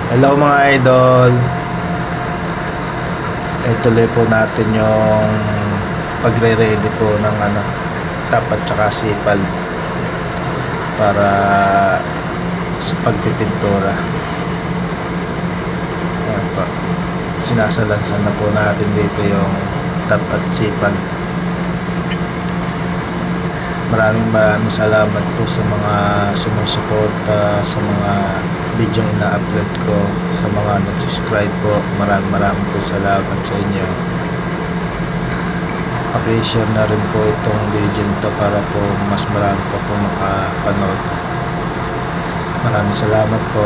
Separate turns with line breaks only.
Hello mga idol. Ituloy po natin yung pagre-ready po ng tapat tsaka sipal para sa pagpipintura. Ayan po. Sinasalansan na po natin dito yung tapat sipal. Maraming salamat po sa mga sumusuporta sa mga video ina-upload ko, sa mga nag-subscribe po. Maraming po salamat sa inyo. Paki-share na rin po itong video nito para po mas marami pa po makapanood. Maraming salamat po.